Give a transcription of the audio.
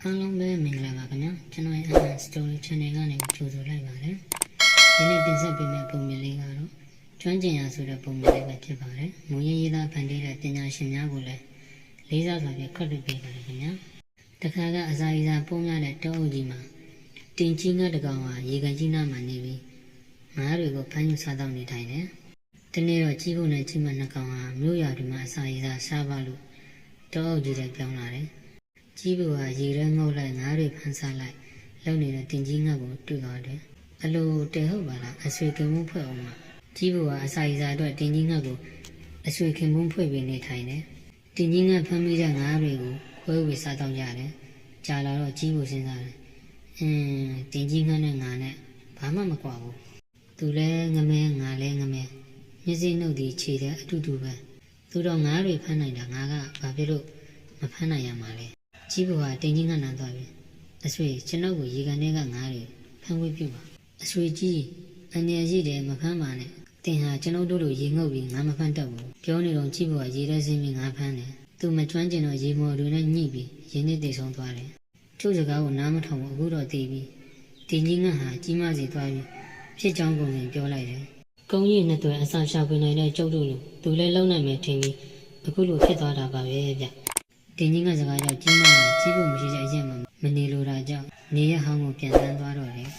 အားလုံးပဲမင်္ဂလာပါခင်ဗျာကျွန်တော်ရဲ့ Alan Story Channel ကနေကြိုဆိုလိုက်ပါတယ်ဒီနေ့တင်ဆက်ပေးမယ့်ပုံမြင်လေးကတော့ကျွမ်းကျင်ရာဆိုတဲ့ပုံမြင်လေးပဲဖြစ်ပါတယ်မူရင်းရေးသားဖန်တီးတဲ့ပညာရှင်များကိုလည်းလေးစားစွာဖြင့်ခက်လွတ်ပေးပါတယ်ခင်ဗျာတခါကအစာရည်စာပုံများတဲ့တောအုပ်ကြီးမှာတင်ကြီးငှက်တကောင်ဟာရေကန်ကြီးနားမှာနေပြီးငါးတွေကိုဖမ်းယူစားတော့နေထိုင်တယ်ဒီနေ့တော့ကြီးဖို့နဲ့ကြီးမနှစ်ကောင်ဟာမြို့ရွာတွေမှာအစာရည်စာစားပါလို့တောအုပ်ကြီးတွေပြောင်းလာတယ်ကြီးဘူးဟာရေထဲငုတ်လိုက်ငါးတွေဖမ်းစားလိုက်လုံနေတဲ့တင်ကြီးငှက်ကိုတွေ့သွားတယ်အလိုတဲဟုတ်ပါလားအဆွေခင်မုန်းဖွဲ့အောင်မှာကြီးဘူးဟာအစာရည်စာအတွက်တင်ကြီးငှက်ကိုအဆွေခင်မုန်းဖွဲ့ပြီးနေထိုင်တယ်တင်ကြီးငှက်ဖမ်းမိတဲ့ငါးတွေကိုခွဲဝေစားတော့ကြတယ်ကြာလာတော့ကြီးဘူးစဉ်းစားတယ်တင်ကြီးငှက်နဲ့ငါနဲ့ဘာမှမကွာဘူးသူလဲငမဲငါလဲငမဲမျက်စိနှုတ်ဒီခြေတဲ့အတူတူပဲသူတော့ငါးတွေဖမ်းနိုင်တာငါကဘာဖြစ်လို့မဖမ်းနိုင်ရမှာလဲကြီးဘူးဟာတင်ကြီးငှက်နန်းသွားပြီအဆွေကျွန်တော်ကိုရေကန်ထဲကငါးတွေဖမ်းဝေးပြပါအဆွေကြီးအနေရည်တယ်မဖမ်းပါနဲ့တင်ဟာကျွန်တော်တို့လိုရေငုပ်ပြီးငါမဖမ်းတတ်ဘူးပြောနေတော့ကြီးဘူးဟာရေထဲဆင်းပြီးငါဖမ်းတယ်သူမကျွမ်းကျင်တော့ရေမော်တွေနဲ့ညှိပြီးရင်းနှီးတည်ဆုံးသွားတယ်သူ့စကားကိုနားမထောင်ဘူးအခုတော့သိပြီတင်ကြီးငှက်ဟာကြီးမစီသွားပြီးဖြစ်ကြောင်းကုန်စင်ပြောလိုက်တယ်ကုန်းကြီးနှစ်သွဲအစာရှာပွေနိုင်တဲ့ကျုပ်တို့လိုသူလည်းလုံနိုင်မယ်ထင်ပြီးအခုလိုဖြစ်သွားတာပါပဲဗျတင်ကြီးငှက်စကားကြောင့်ကြီးမကြီးဖို့မရှိတဲ့အရင်မှမနေလိုတာကြောင့်နေရဟောင်းကိုပြန်တန်းသွားတော့တယ်